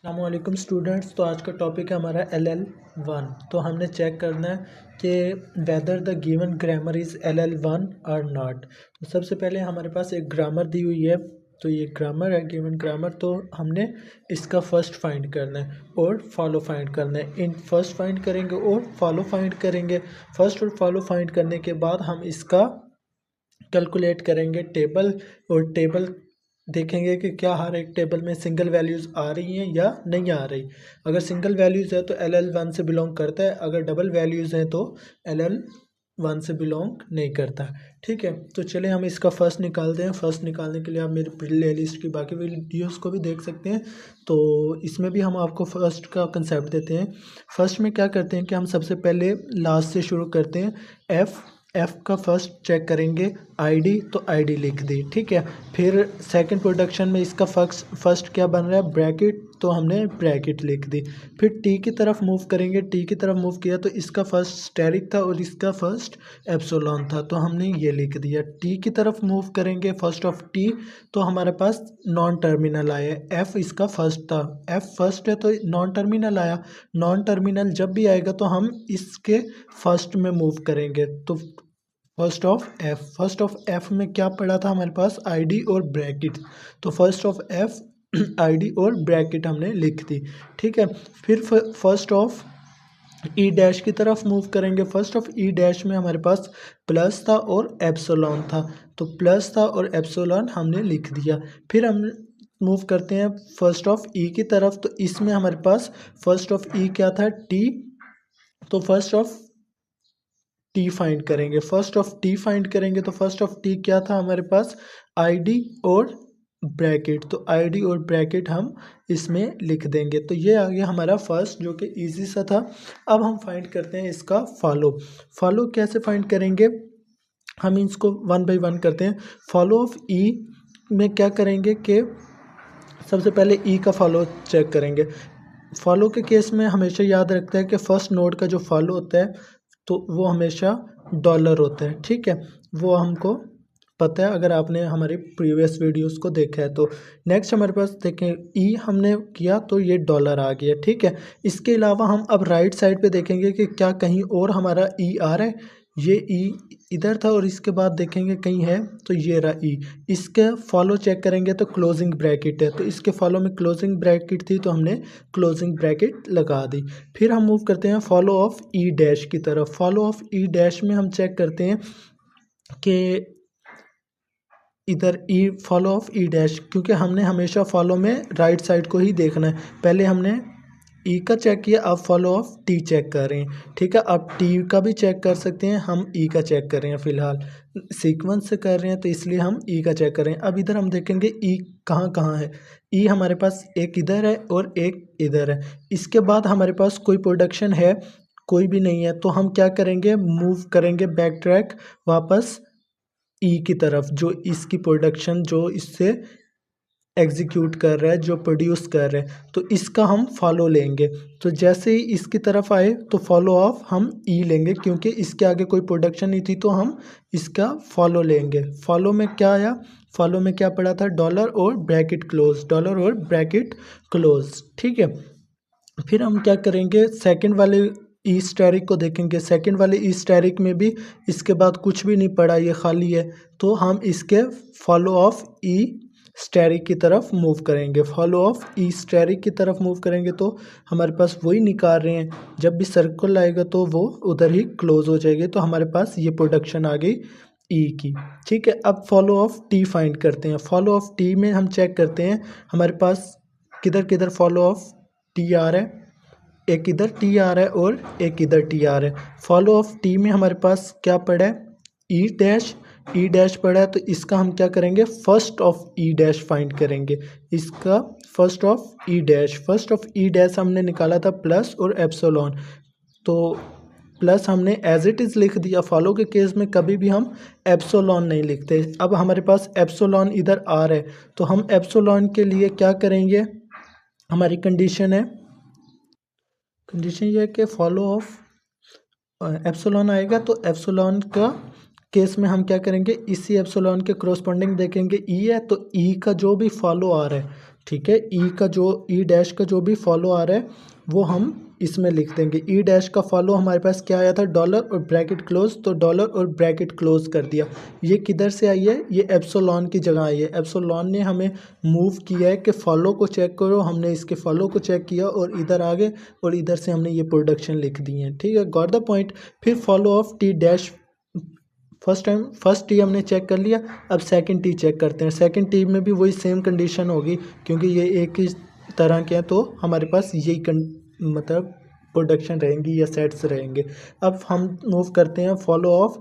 अस्सलामुअलैकुम स्टूडेंट्स। तो आज का टॉपिक है हमारा LL1। तो हमने चेक करना है कि whether the given grammar is LL1 और नॉट। तो सबसे पहले हमारे पास एक ग्रामर दी हुई है, तो ये ग्रामर है, गिवन ग्रामर। तो हमने इसका फर्स्ट फाइंड करना है और फॉलो फाइंड करना है। इन फर्स्ट फाइंड करेंगे और फॉलो फाइंड करेंगे। फर्स्ट और फॉलो फाइंड करने के बाद हम इसका कैलकुलेट करेंगे टेबल, और टेबल देखेंगे कि क्या हर एक टेबल में सिंगल वैल्यूज़ आ रही हैं या नहीं आ रही। अगर सिंगल वैल्यूज़ है तो LL1 से बिलोंग करता है, अगर डबल वैल्यूज़ हैं तो LL1 से बिलोंग नहीं करता। ठीक है, तो चलिए हम इसका फर्स्ट निकालते हैं। फर्स्ट निकालने के लिए आप मेरी प्ले लिस्ट की बाकी वीडियोस को भी देख सकते हैं। तो इसमें भी हम आपको फर्स्ट का कंसेप्ट देते हैं। फर्स्ट में क्या करते हैं कि हम सबसे पहले लास्ट से शुरू करते हैं। एफ़ का फर्स्ट चेक करेंगे आईडी, तो आईडी लिख दी। ठीक है, फिर सेकंड प्रोडक्शन में इसका फर्स्ट क्या बन रहा है, ब्रैकेट, तो हमने ब्रैकेट लिख दी। फिर टी की तरफ मूव करेंगे, टी की तरफ मूव किया तो इसका फर्स्ट स्टेरिक था और इसका फर्स्ट एप्सिलॉन था, तो हमने ये लिख दिया। टी की तरफ मूव करेंगे, फर्स्ट ऑफ टी, तो हमारे पास नॉन टर्मिनल आया। एफ इसका फर्स्ट था, एफ फर्स्ट है तो नॉन टर्मिनल आया। नॉन टर्मिनल जब भी आएगा तो हम इसके फर्स्ट में मूव करेंगे। तो फर्स्ट ऑफ एफ में क्या पड़ा था हमारे पास, आईडी और ब्रैकेट। तो फर्स्ट ऑफ एफ आईडी और ब्रैकेट हमने लिख दी। ठीक है, फिर फर्स्ट ऑफ ई डैश की तरफ मूव करेंगे। फर्स्ट ऑफ ई डैश में हमारे पास प्लस था और एप्सिलॉन था, तो प्लस था और एप्सिलॉन हमने लिख दिया। फिर हम मूव करते हैं फर्स्ट ऑफ ई की तरफ, तो इसमें हमारे पास फर्स्ट ऑफ ई क्या था, टी, तो फर्स्ट ऑफ टी फाइंड करेंगे। फर्स्ट ऑफ टी फाइंड करेंगे तो फर्स्ट ऑफ टी क्या था हमारे पास, आईडी और ब्रैकेट, तो आईडी और ब्रैकेट हम इसमें लिख देंगे। तो ये आ गया हमारा फर्स्ट, जो कि इजी सा था। अब हम फाइंड करते हैं इसका फॉलो। फॉलो कैसे फाइंड करेंगे, हम इसको वन बाय वन करते हैं। फॉलो ऑफ ई में क्या करेंगे कि सबसे पहले ई का फॉलो चेक करेंगे। फॉलो के केस में हमेशा याद रखता है कि फर्स्ट नोड का जो फॉलो होता है तो वो हमेशा डॉलर होता है। ठीक है, वो हमको पता है अगर आपने हमारी प्रीवियस वीडियोस को देखा है तो। नेक्स्ट हमारे पास देखें, ई हमने किया तो ये डॉलर आ गया। ठीक है, इसके अलावा हम अब राइट साइड पे देखेंगे कि क्या कहीं और हमारा ई आ रहा है। ये ई इधर था और इसके बाद देखेंगे कहीं है, तो ये रहा ई। इसके फॉलो चेक करेंगे तो क्लोजिंग ब्रैकेट है, तो इसके फॉलो में क्लोजिंग ब्रैकेट थी तो हमने क्लोजिंग ब्रैकेट लगा दी। फिर हम मूव करते हैं फॉलो ऑफ ई डैश की तरफ। फॉलो ऑफ ई डैश में हम चेक करते हैं कि इधर ई फॉलो ऑफ ई डैश, क्योंकि हमने हमेशा फॉलो में राइट साइड को ही देखना है। पहले हमने ई का चेक किया, अब फॉलो ऑफ टी चेक कर रहे हैं। ठीक है, अब टी का भी चेक कर सकते हैं, हम ई का चेक कर रहे हैं। फिलहाल सीक्वेंस से कर रहे हैं तो इसलिए हम ई का चेक कर रहे हैं। अब इधर हम देखेंगे ई कहाँ कहाँ है। ई हमारे पास एक इधर है और एक इधर है। इसके बाद हमारे पास कोई प्रोडक्शन है, कोई भी नहीं है, तो हम क्या करेंगे, मूव करेंगे बैक ट्रैक वापस ई की तरफ, जो इसकी प्रोडक्शन जो इससे एग्जीक्यूट कर रहा है, जो प्रोड्यूस कर रहा है, तो इसका हम फॉलो लेंगे। तो जैसे ही इसकी तरफ आए तो फॉलो ऑफ हम ई लेंगे, क्योंकि इसके आगे कोई प्रोडक्शन नहीं थी तो हम इसका फॉलो लेंगे। फॉलो में क्या आया, फॉलो में क्या पड़ा था, डॉलर और ब्रैकेट क्लोज, डॉलर और ब्रैकेट क्लोज। ठीक है, फिर हम क्या करेंगे, सेकंड वाले ई स्टैरिक को देखेंगे। सेकंड वाले ई स्टैरिक में भी इसके बाद कुछ भी नहीं पड़ा, ये खाली है, तो हम इसके फॉलो ऑफ ई स्टैरिक की तरफ मूव करेंगे। फॉलो ऑफ ई स्टैरिक की तरफ मूव करेंगे तो हमारे पास वही निकाल रहे हैं, जब भी सर्कल आएगा तो वो उधर ही क्लोज हो जाएगी, तो हमारे पास ये प्रोडक्शन आ गई ई की। ठीक है, अब फॉलो ऑफ टी फाइंड करते हैं। फॉलो ऑफ टी में हम चेक करते हैं हमारे पास किधर किधर फॉलो ऑफ टी आ रहा है, एक इधर टी आ रहा है और एक इधर टी आ रहा है। फॉलो ऑफ टी में हमारे पास क्या पड़ा है, ई डैश पड़ा है, तो इसका हम क्या करेंगे, first of E dash find करेंगे। इसका फर्स्ट ऑफ ई डैश हमने निकाला था प्लस और एप्सिलॉन, तो प्लस हमने एज इट इज़ लिख दिया। फॉलो के केस में कभी भी हम एप्सिलॉन नहीं लिखते। अब हमारे पास एप्सिलॉन इधर आ रहा है, तो हम एप्सिलॉन के लिए क्या करेंगे, हमारी कंडीशन ये है कि फॉलो ऑफ एप्सिलॉन आएगा, तो एप्सिलॉन का केस में हम क्या करेंगे, इसी एप्सिलॉन के क्रोस्पोंडिंग देखेंगे ई है, तो ई का जो भी फॉलो आ रहा है ठीक है। ई डैश का जो भी फॉलो आ रहा है वो हम इसमें लिख देंगे। ई डैश का फॉलो हमारे पास क्या आया था, डॉलर और ब्रैकेट क्लोज, तो डॉलर और ब्रैकेट क्लोज कर दिया। ये किधर से आई है, ये एप्सिलॉन की जगह आई है। एप्सिलॉन ने हमें मूव किया है कि फॉलो को चेक करो, हमने इसके फॉलो को चेक किया और इधर आ गए और इधर से हमने ये प्रोडक्शन लिख दी है। ठीक है, गॉट द पॉइंट। फिर follow of T dash, first T हमने चेक कर लिया, अब सेकंड टी चेक करते हैं। सेकंड टी में भी वही सेम कंडीशन होगी क्योंकि ये एक ही तरह के हैं, तो हमारे पास यही मतलब प्रोडक्शन रहेंगी या सेट्स रहेंगे। अब हम मूव करते हैं फॉलो ऑफ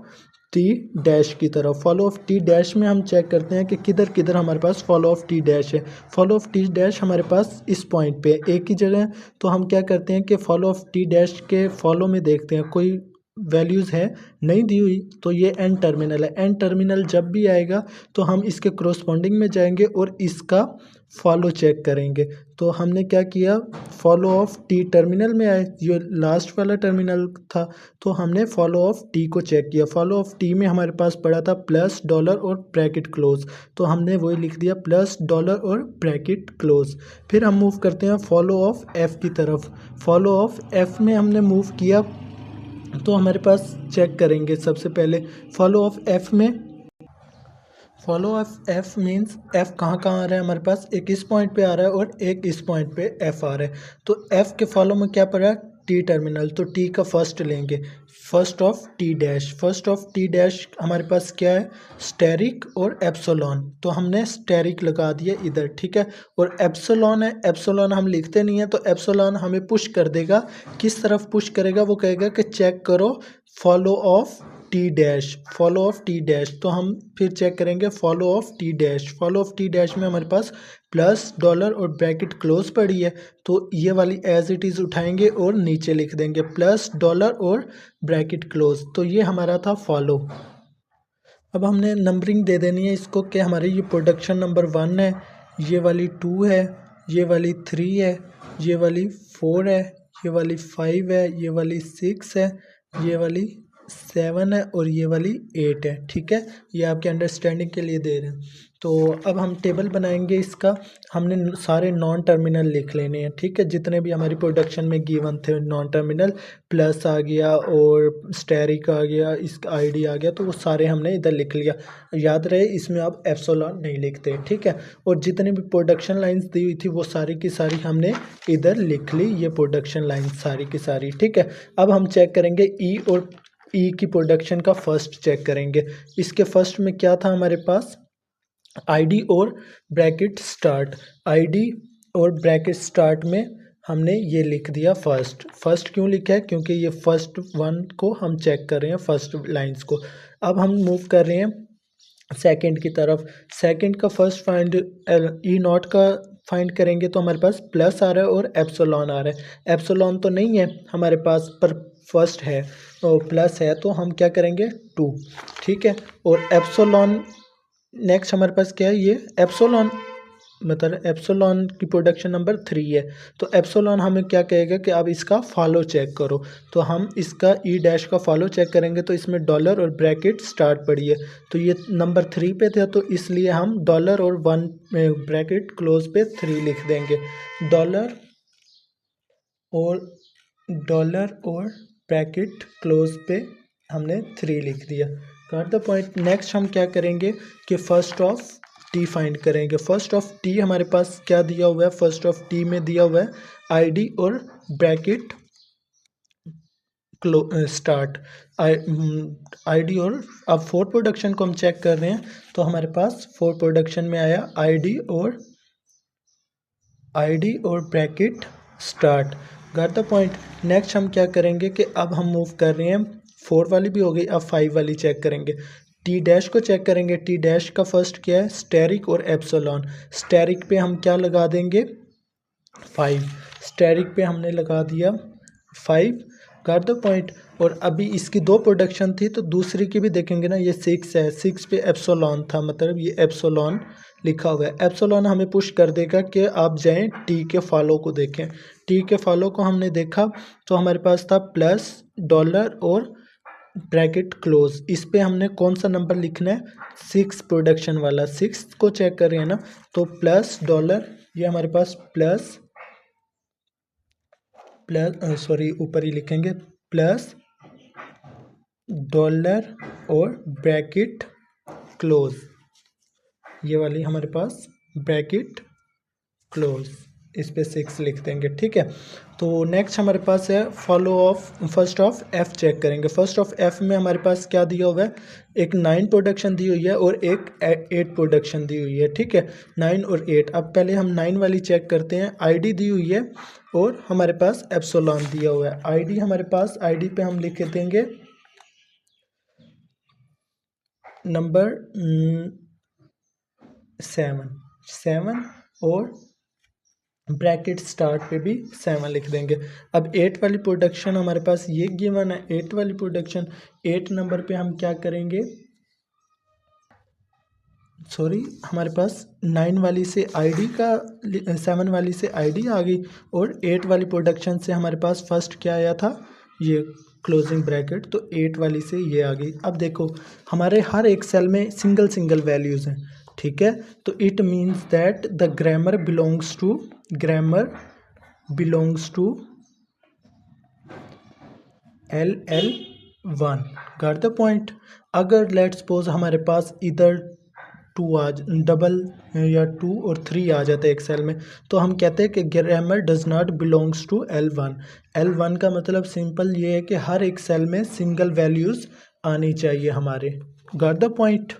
टी डैश की तरफ। फॉलो ऑफ टी डैश में हम चेक करते हैं कि किधर किधर हमारे पास फॉलो ऑफ टी डैश है। फॉलो ऑफ टी डैश हमारे पास इस पॉइंट पे एक ही जगह है, तो हम क्या करते हैं कि फॉलो ऑफ टी डैश के फॉलो में देखते हैं कोई वैल्यूज़ है, नहीं दी हुई तो ये एन टर्मिनल है। एन टर्मिनल जब भी आएगा तो हम इसके क्रोस्पॉन्डिंग में जाएंगे और इसका फॉलो चेक करेंगे। तो हमने क्या किया, फॉलो ऑफ टी टर्मिनल में आए, ये लास्ट वाला टर्मिनल था, तो हमने फॉलो ऑफ टी को चेक किया। फॉलो ऑफ टी में हमारे पास पड़ा था प्लस डॉलर और ब्रैकेट क्लोज, तो हमने वही लिख दिया प्लस डॉलर और ब्रैकेट क्लोज। फिर हम मूव करते हैं फॉलो ऑफ एफ की तरफ। फॉलो ऑफ एफ में हमने मूव किया तो हमारे पास चेक करेंगे सबसे पहले फॉलो ऑफ एफ में। Follow of F means F कहाँ कहाँ आ रहा है हमारे पास, एक इस पॉइंट पे आ रहा है और एक इस पॉइंट पे एफ आ रहा है। तो एफ के फॉलो में क्या पड़ा है, टी टर्मिनल, तो टी का फर्स्ट लेंगे, first of T dash. First of T dash हमारे पास क्या है, स्टेरिक और एप्सिलॉन, तो हमने स्टेरिक लगा दिया इधर। ठीक है, और एप्सिलॉन है, एप्सिलॉन हम लिखते नहीं है, तो एप्सिलॉन हमें पुश कर देगा। किस तरफ पुश करेगा, वो कहेगा कि चेक करो follow of T dash, follow of T dash. तो हम फिर चेक करेंगे follow of T dash. Follow of T dash में हमारे पास प्लस डॉलर और ब्रैकेट क्लोज पड़ी है, तो ये वाली एज इट इज़ उठाएंगे और नीचे लिख देंगे प्लस डॉलर और ब्रैकेट क्लोज। तो ये हमारा था फॉलो। अब हमने नंबरिंग दे देनी है इसको कि हमारी ये प्रोडक्शन नंबर 1 है, ये वाली 2 है, ये वाली 3 है, ये वाली 4 है, ये वाली 5 है, ये वाली 6 है, ये वाली 7 है और ये वाली 8 है। ठीक है, ये आपके अंडरस्टैंडिंग के लिए दे रहे हैं। तो अब हम टेबल बनाएंगे इसका। हमने सारे नॉन टर्मिनल लिख लेने हैं। ठीक है, जितने भी हमारी प्रोडक्शन में गिवन थे नॉन टर्मिनल, प्लस आ गया और स्टेरिक आ गया, इसका आईडी आ गया, तो वो सारे हमने इधर लिख लिया। याद रहे इसमें आप एप्सिलॉन नहीं लिखते। ठीक है, और जितनी भी प्रोडक्शन लाइंस दी हुई थी वो सारी की सारी हमने इधर लिख ली, ये प्रोडक्शन लाइन सारी की सारी। ठीक है, अब हम चेक करेंगे ई और ई की प्रोडक्शन का फर्स्ट चेक करेंगे। इसके फर्स्ट में क्या था हमारे पास, आईडी और ब्रैकेट स्टार्ट। आईडी और ब्रैकेट स्टार्ट में हमने ये लिख दिया फर्स्ट। फर्स्ट क्यों लिखा है, क्योंकि ये फर्स्ट वन को हम चेक कर रहे हैं, फर्स्ट लाइंस को। अब हम मूव कर रहे हैं सेकंड की तरफ। सेकंड का फर्स्ट फाइंड ई नॉट का फाइंड करेंगे तो हमारे पास प्लस आ रहा है और एप्सिलॉन आ रहा है। एप्सिलॉन तो नहीं है हमारे पास पर फर्स्ट है और प्लस है, तो हम क्या करेंगे 2। ठीक है, और एप्सिलॉन नेक्स्ट हमारे पास क्या है, ये एप्सिलॉन, मतलब एप्सिलॉन की प्रोडक्शन नंबर 3 है। तो एप्सिलॉन हमें क्या कहेगा कि आप इसका फॉलो चेक करो, तो हम इसका ई डैश का फॉलो चेक करेंगे तो इसमें डॉलर और ब्रैकेट स्टार्ट पड़ी है, तो ये नंबर 3 पे था, तो इसलिए हम डॉलर और 1 ब्रैकेट क्लोज पे 3 लिख देंगे। डॉलर और ब्रैकेट क्लोज पे हमने 3 लिख दिया। Got the point. नेक्स्ट हम क्या करेंगे कि फर्स्ट ऑफ टी फाइंड करेंगे। फर्स्ट ऑफ टी हमारे पास क्या दिया हुआ है, फर्स्ट ऑफ टी में दिया हुआ है आईडी और ब्रैकेट स्टार्ट। आईडी और अब 4 प्रोडक्शन को हम चेक कर रहे हैं, तो हमारे पास 4 प्रोडक्शन में आया आईडी और bracket start. Got the point. Next हम क्या करेंगे कि अब हम मूव कर रहे हैं, 4 वाली भी हो गई, अब 5 वाली चेक करेंगे। टी डैश को चेक करेंगे। टी डैश का फर्स्ट क्या है, स्टेरिक और एप्सिलॉन। स्टेरिक पे हम क्या लगा देंगे 5, स्टेरिक पे हमने लगा दिया 5। Got the point. और अभी इसकी 2 प्रोडक्शन थी, तो दूसरी की भी देखेंगे ना, ये 6 है, 6 पे एप्सिलॉन था, मतलब ये एप्सिलॉन लिखा हुआ है। एप्सिलॉन हमें पुश कर देगा कि आप जाएं टी के फॉलो को देखें। टी के फॉलो को हमने देखा तो हमारे पास था प्लस डॉलर और ब्रैकेट क्लोज। इस पे हमने कौन सा नंबर लिखना है, 6 प्रोडक्शन वाला, 6 को चेक कर रहे हैं ना, तो प्लस डॉलर ये हमारे पास प्लस सॉरी ऊपर ही लिखेंगे प्लस डॉलर और ब्रैकेट क्लोज, ये वाली हमारे पास ब्रैकेट क्लोज, इस पे 6 लिख देंगे। ठीक है, तो नेक्स्ट हमारे पास है follow of first of F check करेंगे। फर्स्ट ऑफ एफ में हमारे पास क्या दिया हुआ है, एक 9 प्रोडक्शन दी हुई है और एक 8 प्रोडक्शन दी हुई है। ठीक है, 9 और 8। अब पहले हम 9 वाली चेक करते हैं। आईडी दी हुई है और हमारे पास एप्सिलॉन दिया हुआ है। आईडी हमारे पास, आईडी पे हम लिख देंगे नंबर 7 और ब्रैकेट स्टार्ट पे भी 7 लिख देंगे। अब 8 वाली प्रोडक्शन हमारे पास ये गिवन है। 8 वाली प्रोडक्शन 8 नंबर पे हम क्या करेंगे, सॉरी हमारे पास 9 वाली से आईडी का 7 वाली से आईडी आ गई और 8 वाली प्रोडक्शन से हमारे पास फर्स्ट क्या आया था, ये क्लोजिंग ब्रैकेट, तो 8 वाली से ये आ गई। अब देखो हमारे हर एक सेल में सिंगल सिंगल वैल्यूज़ हैं। ठीक है, तो it means that the grammar belongs to LL1। Got the point. अगर लेट्स सपोज हमारे पास इधर डबल या 2 और 3 आ जाता है एक सेल में, तो हम कहते हैं कि grammar does not belongs to L1। L1 का मतलब सिंपल ये है कि हर एक सेल में सिंगल वैल्यूज़ आनी चाहिए हमारे। Got the point.